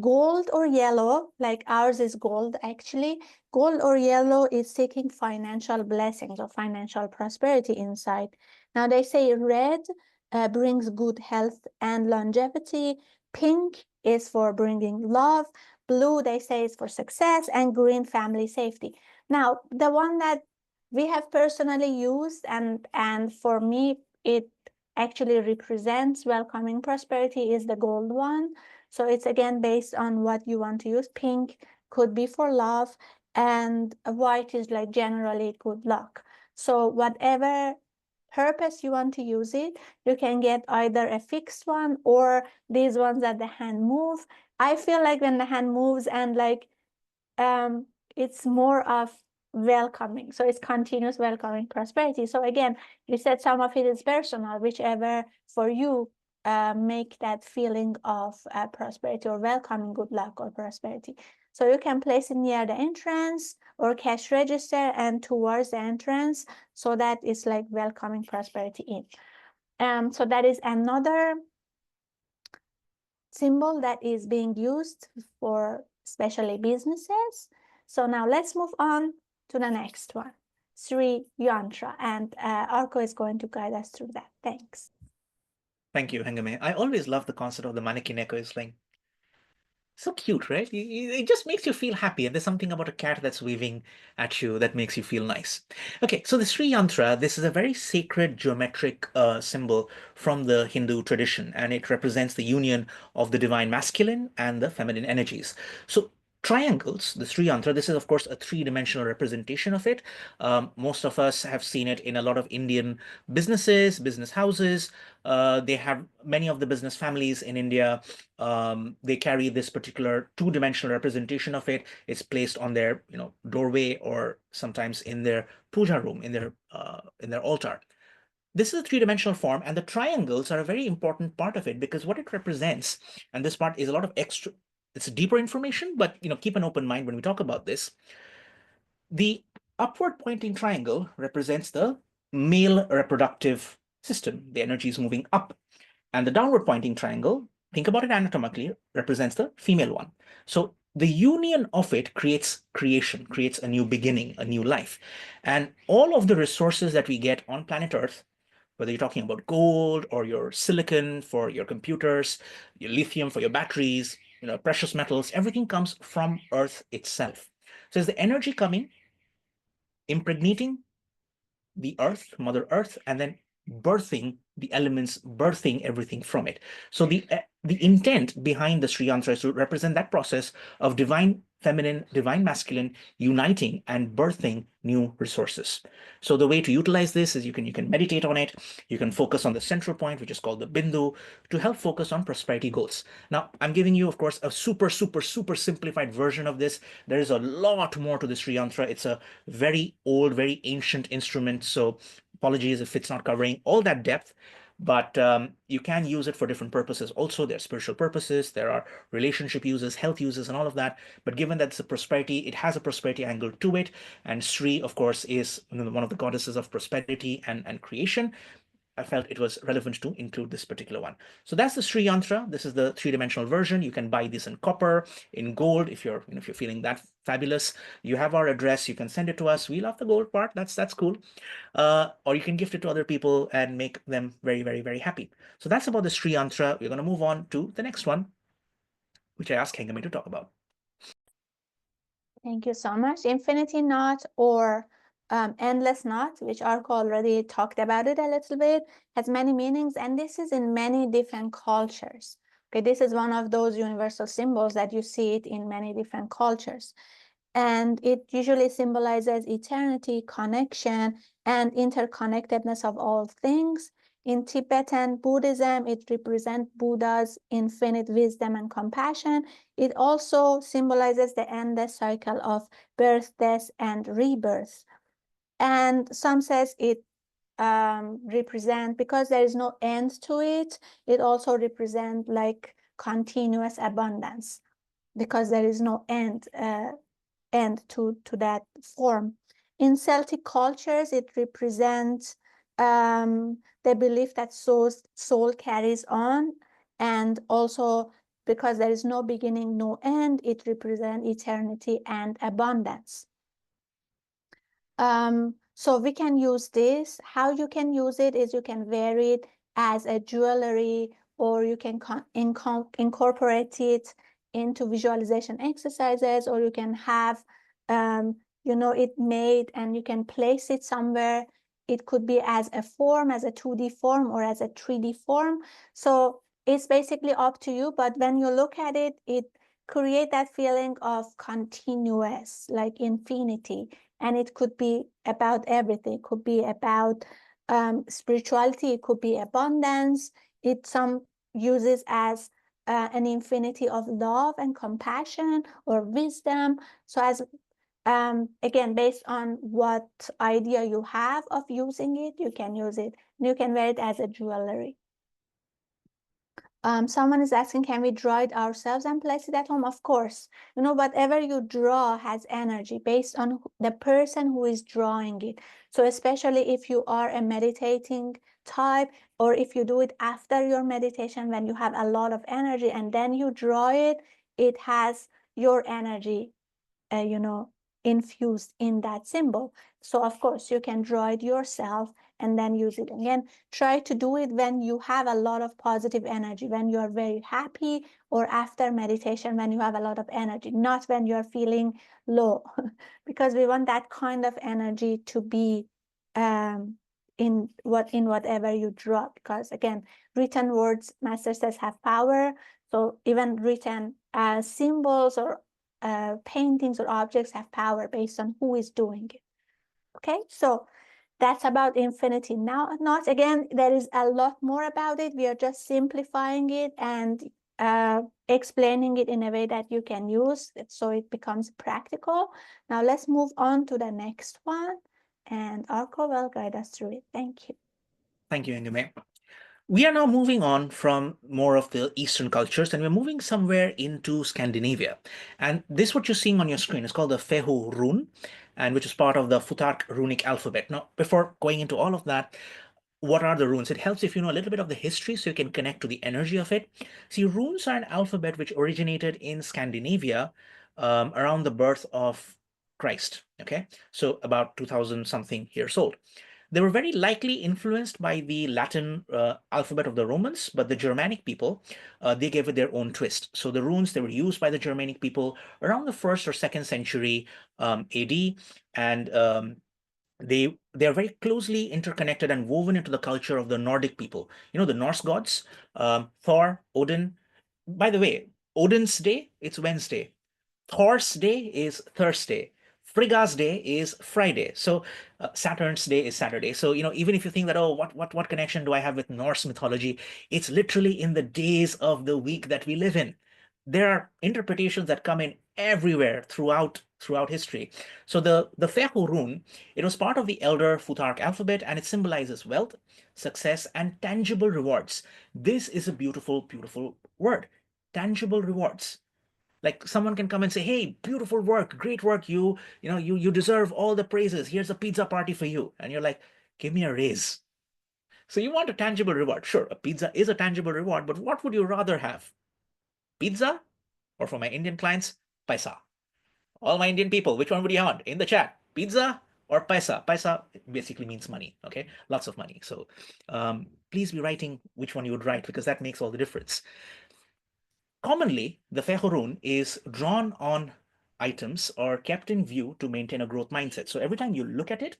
Gold or yellow, like ours is gold actually. Gold or yellow is seeking financial blessings or financial prosperity inside. Now they say red brings good health and longevity. Pink is for bringing love. Blue, they say, is for success, and green, family safety. Now, the one that we have personally used, and for me, it actually represents welcoming prosperity, is the gold one. So it's again based on what you want to use. Pink could be for love, and white is like generally good luck. So whatever purpose you want to use it, you can get either a fixed one or these ones that the hand move. I feel like when the hand moves and like it's more of welcoming, so it's continuous welcoming prosperity. So again, you said some of it is personal, whichever for you make that feeling of prosperity or welcoming good luck or prosperity. So you can place it near the entrance or cash register and towards the entrance, so that it's like welcoming prosperity in. So that is another symbol that is being used for especially businesses. So now let's move on to the next one, Sri Yantra, and Arko is going to guide us through that. Thanks. Thank you, Hangame. I always love the concept of the mannequin echo. It's like so cute, right? It just makes you feel happy, and there's something about a cat that's waving at you that makes you feel nice. Okay, so the Sri Yantra, this is a very sacred geometric symbol from the Hindu tradition, and it represents the union of the divine masculine and the feminine energies. So triangles, the Sri Yantra, this is of course a three-dimensional representation of it. Most of us have seen it in a lot of Indian businesses, business houses. They have many of the business families in India. They carry this particular two-dimensional representation of it. It's placed on their, doorway or sometimes in their puja room, in their altar. This is a three-dimensional form, and the triangles are a very important part of it because what it represents, and this part is a lot of extra, it's deeper information, but keep an open mind when we talk about this. The upward pointing triangle represents the male reproductive system. The energy is moving up. And the downward pointing triangle, think about it anatomically, represents the female one. So the union of it creates creation, creates a new beginning, a new life. And all of the resources that we get on planet Earth, whether you're talking about gold or your silicon for your computers, your lithium for your batteries, precious metals, everything comes from Earth itself. So is the energy coming, impregnating the earth, Mother Earth, and then birthing the elements, birthing everything from it. So the intent behind the Sri Yantra is to represent that process of divine feminine, divine masculine uniting and birthing new resources. So the way to utilize this is you can meditate on it. You can focus on the central point, which is called the bindu, to help focus on prosperity goals. Now, I'm giving you, of course, a super, super, super simplified version of this. There is a lot more to the Sri Yantra. It's a very old, very ancient instrument. So apologies if it's not covering all that depth, but you can use it for different purposes. Also, there are spiritual purposes, there are relationship uses, health uses, and all of that. But given that it's a prosperity, it has a prosperity angle to it. And Sri, of course, is one of the goddesses of prosperity and creation. I felt it was relevant to include this particular one. So that's the Sri Yantra. This is the three-dimensional version. You can buy this in copper, in gold, if you're feeling that fabulous. You have our address. You can send it to us. We love the gold part. That's cool. Or you can gift it to other people and make them very, very, very happy. So that's about the Sri Yantra. We're going to move on to the next one, which I asked Hengami to talk about. Thank you so much. Infinity knot or endless knot, which Arko already talked about it a little bit, has many meanings, and this is in many different cultures. Okay, this is one of those universal symbols that you see it in many different cultures. And it usually symbolizes eternity, connection, and interconnectedness of all things. In Tibetan Buddhism, it represents Buddha's infinite wisdom and compassion. It also symbolizes the endless cycle of birth, death, and rebirth. And some says it represent, because there is no end to it, it also represents like continuous abundance, because there is no end to that form. In Celtic cultures, it represents the belief that soul carries on, and also because there is no beginning, no end, it represents eternity and abundance. So we can use this. How you can use it is you can wear it as a jewelry, or you can incorporate it into visualization exercises, or you can have it made and you can place it somewhere. It could be as a form, as a 2D form, or as a 3D form. So it's basically up to you, but when you look at it, it create that feeling of continuous, like infinity. And it could be about everything. It could be about spirituality. It could be abundance. It some uses as an infinity of love and compassion or wisdom. So as again, based on what idea you have of using it, you can use it. You can wear it as a jewelry. Someone is asking, can we draw it ourselves and place it at home? Of course. Whatever you draw has energy based on the person who is drawing it. So especially if you are a meditating type, or if you do it after your meditation when you have a lot of energy and then you draw it, it has your energy, infused in that symbol. So of course you can draw it yourself and then use it again. Try to do it when you have a lot of positive energy, when you are very happy, or after meditation when you have a lot of energy, not when you are feeling low, because we want that kind of energy to be in whatever you draw, because again, written words, master says, have power. So even written symbols or paintings or objects have power based on who is doing it. Okay, so that's about infinity. Now, not again, there is a lot more about it. We are just simplifying it and explaining it in a way that you can use it so it becomes practical. Now let's move on to the next one, and Arko will guide us through it. Thank you. Thank you, Hengame. We are now moving on from more of the Eastern cultures, and we're moving somewhere into Scandinavia. And this, what you're seeing on your screen, is called the Fehu Rune, and which is part of the Futhark runic alphabet. Now, before going into all of that, what are the runes? It helps if you know a little bit of the history so you can connect to the energy of it. See, runes are an alphabet which originated in Scandinavia around the birth of Christ. Okay, so about 2000 something years old. They were very likely influenced by the Latin alphabet of the Romans, but the Germanic people, they gave it their own twist. So the runes, they were used by the Germanic people around the 1st or 2nd century AD, and they are very closely interconnected and woven into the culture of the Nordic people. The Norse gods, Thor, Odin. By the way, Odin's day, it's Wednesday. Thor's day is Thursday. Frigga's day is Friday. So Saturn's day is Saturday. So even if you think that, oh, what connection do I have with Norse mythology? It's literally in the days of the week that we live in. There are interpretations that come in everywhere throughout history. So the Fehu rune, it was part of the elder Futhark alphabet, and it symbolizes wealth, success, and tangible rewards. This is a beautiful, beautiful word. Tangible rewards. Like someone can come and say, hey, beautiful work, great work, you deserve all the praises, here's a pizza party for you, and you're like, give me a raise. So you want a tangible reward. Sure, a pizza is a tangible reward, but what would you rather have? Pizza, or for my Indian clients, paisa? All my Indian people, which one would you want in the chat? Pizza or paisa? Paisa basically means money. Okay, lots of money. So please be writing which one you would write, because that makes all the difference. Commonly, the Fehu rune is drawn on items or kept in view to maintain a growth mindset. So every time you look at it,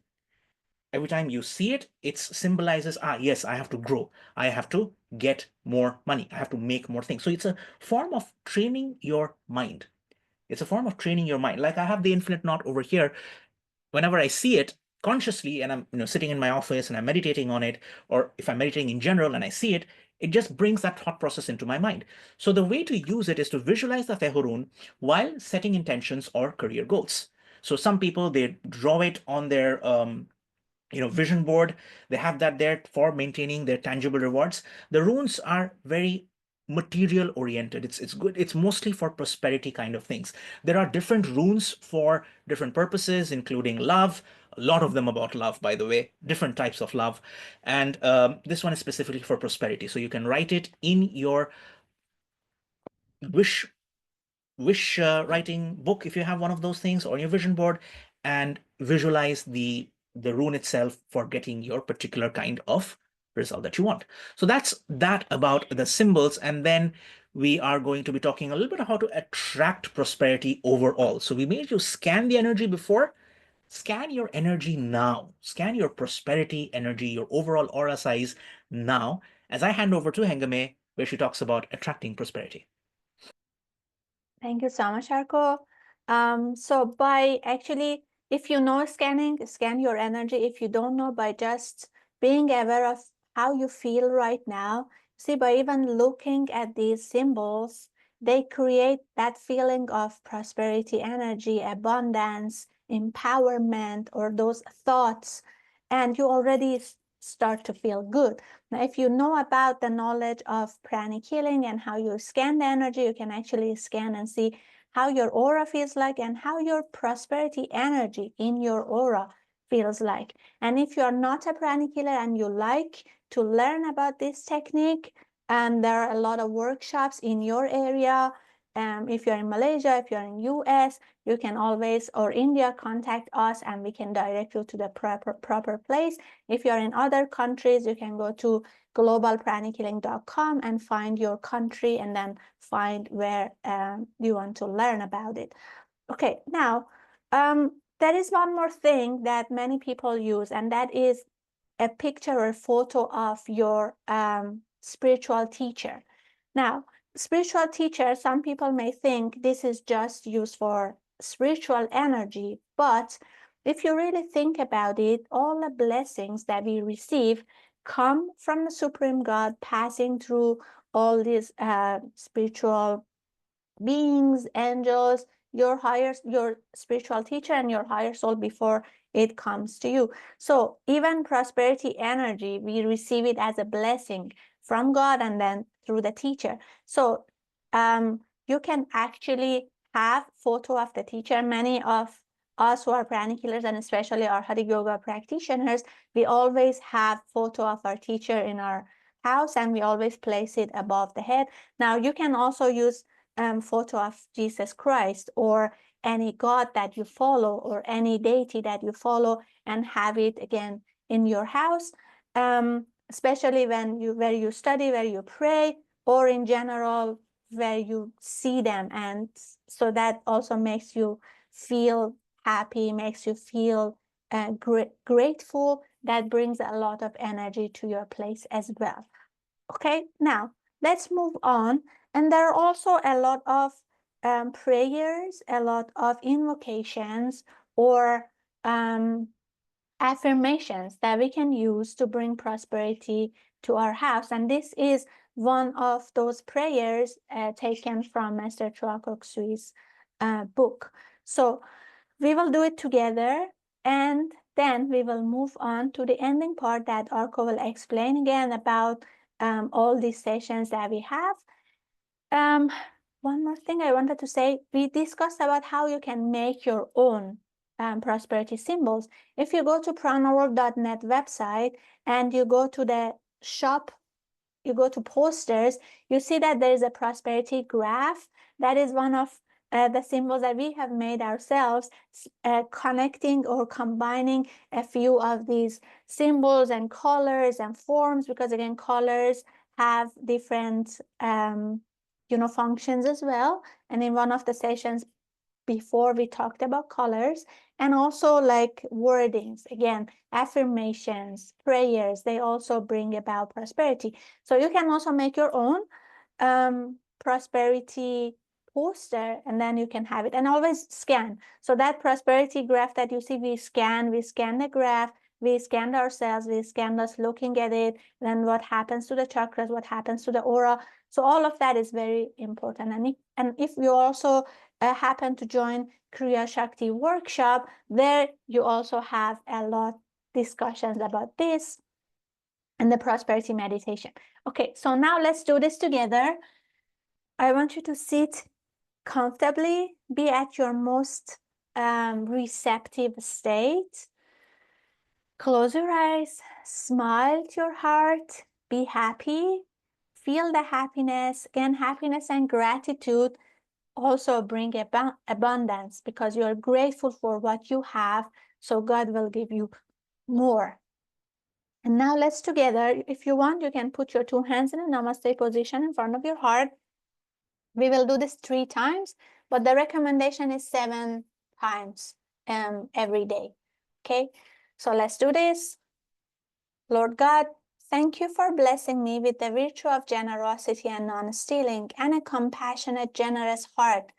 every time you see it, it symbolizes, yes, I have to grow. I have to get more money. I have to make more things. So it's a form of training your mind. It's a form of training your mind. Like I have the infinite knot over here. Whenever I see it consciously and I'm sitting in my office and I'm meditating on it, or if I'm meditating in general and I see it, it just brings that thought process into my mind. So the way to use it is to visualize the Fehu rune while setting intentions or career goals. So some people, they draw it on their vision board. They have that there for maintaining their tangible rewards. The runes are very material oriented. It's good. It's mostly for prosperity kind of things. There are different runes for different purposes, including love. A lot of them about love, by the way, different types of love. And this one is specifically for prosperity. So you can write it in your wish writing book if you have one of those things, or your vision board, and visualize the rune itself for getting your particular kind of result that you want. So that's that about the symbols. And then we are going to be talking a little bit about how to attract prosperity overall. So we made you scan the energy before. Scan your energy now. Scan your prosperity energy, your overall aura size now, as I hand over to Hengame, where she talks about attracting prosperity. Thank you so much, Arko. So by actually, if you know scanning, scan your energy. If you don't know, by just being aware of how you feel right now, see, by even looking at these symbols, they create that feeling of prosperity, energy, abundance, empowerment, or those thoughts. And you already start to feel good. Now, if you know about the knowledge of pranic healing and how you scan the energy, you can actually scan and see how your aura feels like and how your prosperity energy in your aura feels like. And if you're not a pranic healer and you like to learn about this technique, and there are a lot of workshops in your area. If you're in Malaysia, if you're in US, you can always, or India, contact us and we can direct you to the proper place. If you're in other countries, you can go to globalpranichealing.com and find your country and then find where you want to learn about it. Okay, now there is one more thing that many people use, and that is a picture or photo of your spiritual teacher. Now, spiritual teacher, some people may think this is just used for spiritual energy, but if you really think about it, all the blessings that we receive come from the Supreme God passing through all these spiritual beings, angels, your spiritual teacher and your higher soul before it comes to you. So even prosperity energy, we receive it as a blessing from God and then through the teacher. So you can actually have photo of the teacher. Many of us who are pranic healers and especially our Hatha Yoga practitioners, we always have photo of our teacher in our house and we always place it above the head. Now you can also use photo of Jesus Christ or any God that you follow or any deity that you follow and have it again in your house, especially where you study, where you pray, or in general where you see them. And so that also makes you feel happy, makes you feel grateful. That brings a lot of energy to your place as well. Okay, now let's move on. And there are also a lot of prayers, a lot of invocations or affirmations that we can use to bring prosperity to our house. And this is one of those prayers taken from Master Chua Kok Sui's book. So we will do it together and then we will move on to the ending part that Arko will explain again about all these sessions that we have. One more thing I wanted to say, we discussed about how you can make your own prosperity symbols. If you go to pranaworld.net website and you go to the shop, you go to posters, you see that there is a prosperity graph. That is one of the symbols that we have made ourselves, connecting or combining a few of these symbols and colors and forms, because again, colors have different functions as well. And in one of the sessions before, we talked about colors and also like wordings, again, affirmations, prayers, they also bring about prosperity. So you can also make your own prosperity poster and then you can have it, and always scan. So that prosperity graph that you see, we scan the graph, we scanned ourselves, we scanned us looking at it, then what happens to the chakras, what happens to the aura. So all of that is very important. And if you also happen to join Kriya Shakti workshop, there you also have a lot discussions about this and the prosperity meditation. Okay, so now let's do this together. I want you to sit comfortably, be at your most receptive state. Close your eyes, smile to your heart, be happy, feel the happiness. Again, happiness and gratitude also bring abundance because you're grateful for what you have, so God will give you more. And now let's together, if you want, you can put your two hands in a namaste position in front of your heart. We will do this 3 times, but the recommendation is 7 times every day. Okay, so let's do this. Lord God, thank you for blessing me with the virtue of generosity and non-stealing and a compassionate, generous heart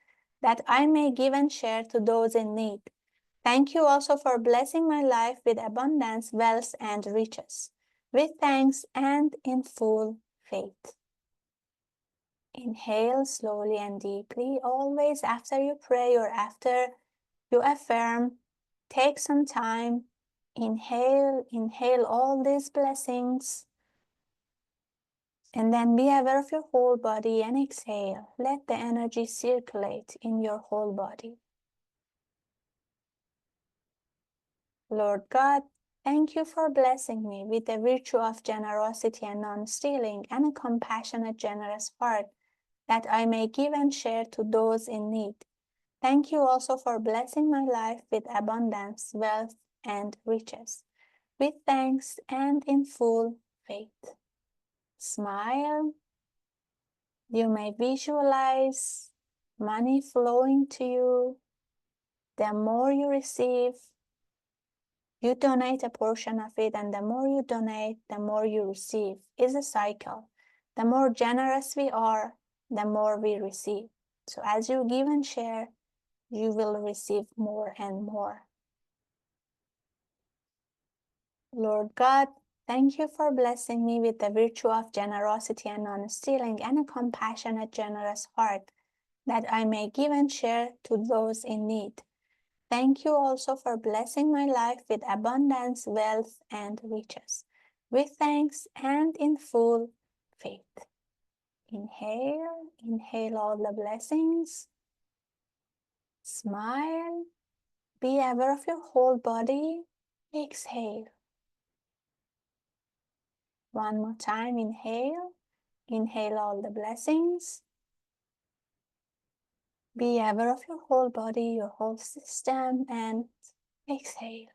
that I may give and share to those in need. Thank you also for blessing my life with abundance, wealth, and riches, with thanks and in full faith. Inhale slowly and deeply, always after you pray or after you affirm. Take some time Inhale all these blessings. And then be aware of your whole body and exhale. Let the energy circulate in your whole body. Lord God, thank you for blessing me with the virtue of generosity and non-stealing and a compassionate, generous heart that I may give and share to those in need. Thank you also for blessing my life with abundance, wealth, and riches. With thanks and in full faith. Smile. You may visualize money flowing to you. The more you receive, you donate a portion of it, and the more you donate, the more you receive. It's a cycle. The more generous we are, the more we receive. So as you give and share, you will receive more and more. Lord God, thank you for blessing me with the virtue of generosity and non-stealing and a compassionate, generous heart that I may give and share to those in need. Thank you also for blessing my life with abundance, wealth, and riches. With thanks and in full faith. Inhale all the blessings. Smile. Be aware of your whole body. Exhale. One more time, inhale all the blessings. Be aware of your whole body, your whole system, and exhale.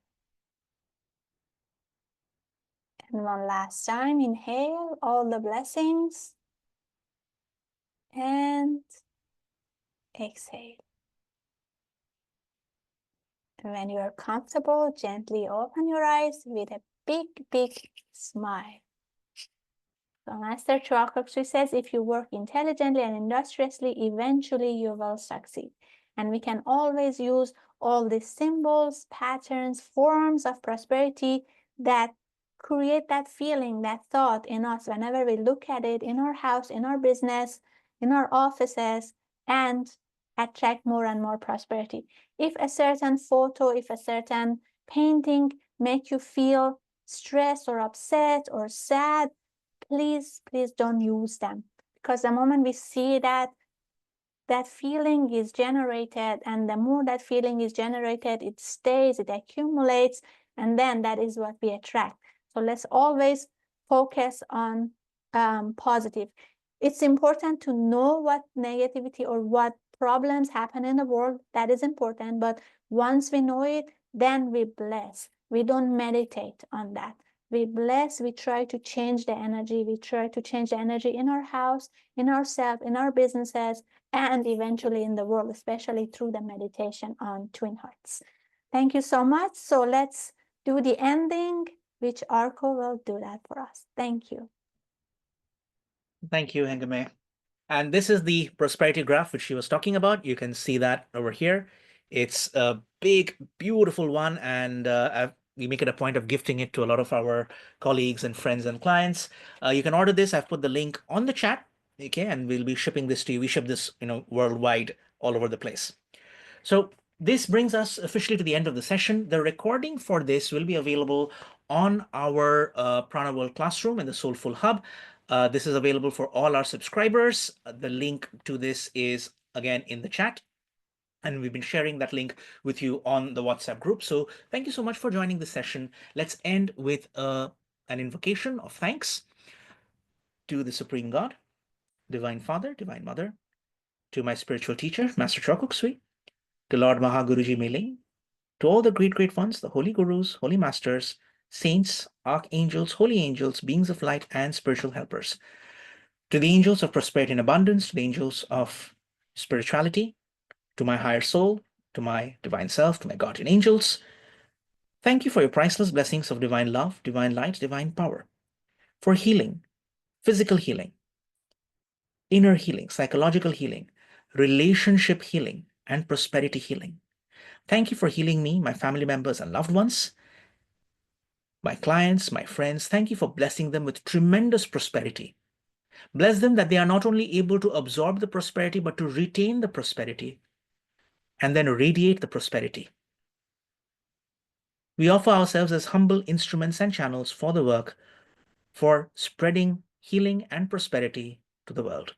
And one last time, inhale all the blessings and exhale. And when you are comfortable, gently open your eyes with a big, big smile. So Master Chakrakshi says, if you work intelligently and industriously, eventually you will succeed. And we can always use all these symbols, patterns, forms of prosperity that create that feeling, that thought in us whenever we look at it in our house, in our business, in our offices, and attract more and more prosperity. If a certain photo, if a certain painting make you feel stressed or upset or sad, please don't use them, because the moment we see that feeling is generated, and the more that feeling is generated, it stays, it accumulates, and then that is what we attract. So let's always focus on positive. It's important to know what negativity or what problems happen in the world. That is important. But once we know it, then we bless. We don't meditate on that. We bless, we try to change the energy. We try to change the energy in our house, in ourselves, in our businesses, and eventually in the world, especially through the meditation on Twin Hearts. Thank you so much. So let's do the ending, which Arko will do that for us. Thank you. Thank you, Hengame. And this is the prosperity graph which she was talking about. You can see that over here. It's a big, beautiful one, and we make it a point of gifting it to a lot of our colleagues and friends and clients. You can order this. I've put the link on the chat, okay, and we'll be shipping this to you. We ship this, worldwide, all over the place. So this brings us officially to the end of the session. The recording for this will be available on our Prana World Classroom in the Soulful Hub. This is available for all our subscribers. The link to this is again in the chat, and we've been sharing that link with you on the WhatsApp group. So thank you so much for joining the session. Let's end with an invocation of thanks to the Supreme God, Divine Father, Divine Mother, to my spiritual teacher, Master Chokkuk Sui, to Lord Mahaguruji Mele, to all the great, great ones, the holy gurus, holy masters, saints, archangels, holy angels, beings of light, and spiritual helpers, to the angels of prosperity and abundance, to the angels of spirituality, to my higher soul, to my divine self, to my guardian angels. Thank you for your priceless blessings of divine love, divine light, divine power, for healing, physical healing, inner healing, psychological healing, relationship healing, and prosperity healing. Thank you for healing me, my family members, and loved ones, my clients, my friends. Thank you for blessing them with tremendous prosperity. Bless them that they are not only able to absorb the prosperity, but to retain the prosperity and then radiate the prosperity. We offer ourselves as humble instruments and channels for the work, for spreading healing and prosperity to the world.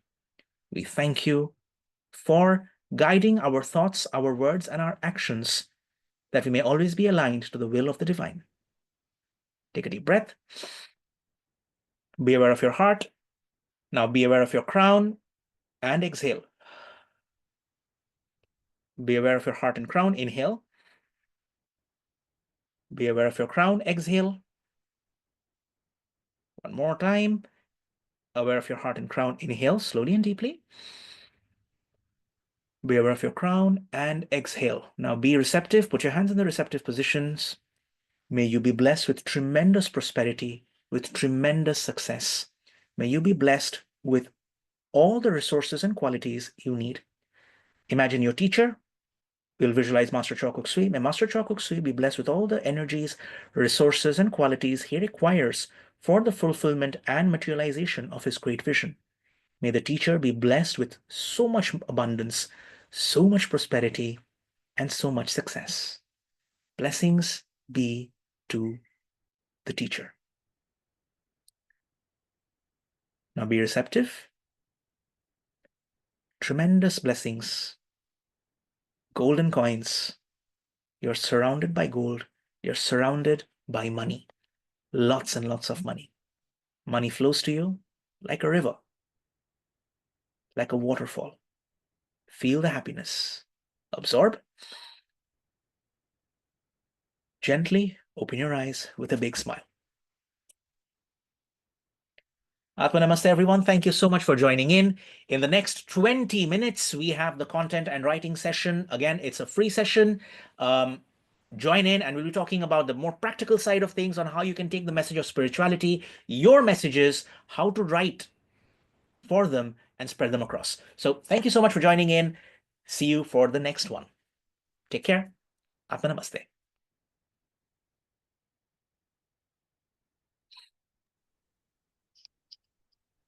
We thank you for guiding our thoughts, our words, and our actions, that we may always be aligned to the will of the divine. Take a deep breath. Be aware of your heart. Now be aware of your crown and exhale. Be aware of your heart and crown. Inhale. Be aware of your crown. Exhale. One more time. Aware of your heart and crown. Inhale slowly and deeply. Be aware of your crown and exhale. Now be receptive. Put your hands in the receptive positions. May you be blessed with tremendous prosperity, with tremendous success. May you be blessed with all the resources and qualities you need. Imagine your teacher. We'll visualize Master Choa Kok Sui. May Master Choa Kok Sui be blessed with all the energies, resources, and qualities he requires for the fulfillment and materialization of his great vision. May the teacher be blessed with so much abundance, so much prosperity, and so much success. Blessings be to the teacher. Now be receptive. Tremendous blessings. Golden coins. You're surrounded by gold. You're surrounded by money. Lots and lots of money. Money flows to you like a river, like a waterfall. Feel the happiness. Absorb. Gently open your eyes with a big smile. Atma Namaste, everyone. Thank you so much for joining in. In the next 20 minutes, we have the content and writing session. Again, it's a free session. Join in, and we'll be talking about the more practical side of things on how you can take the message of spirituality, your messages, how to write for them and spread them across. So thank you so much for joining in. See you for the next one. Take care. Atma Namaste.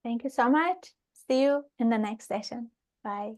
Thank you so much. See you in the next session. Bye.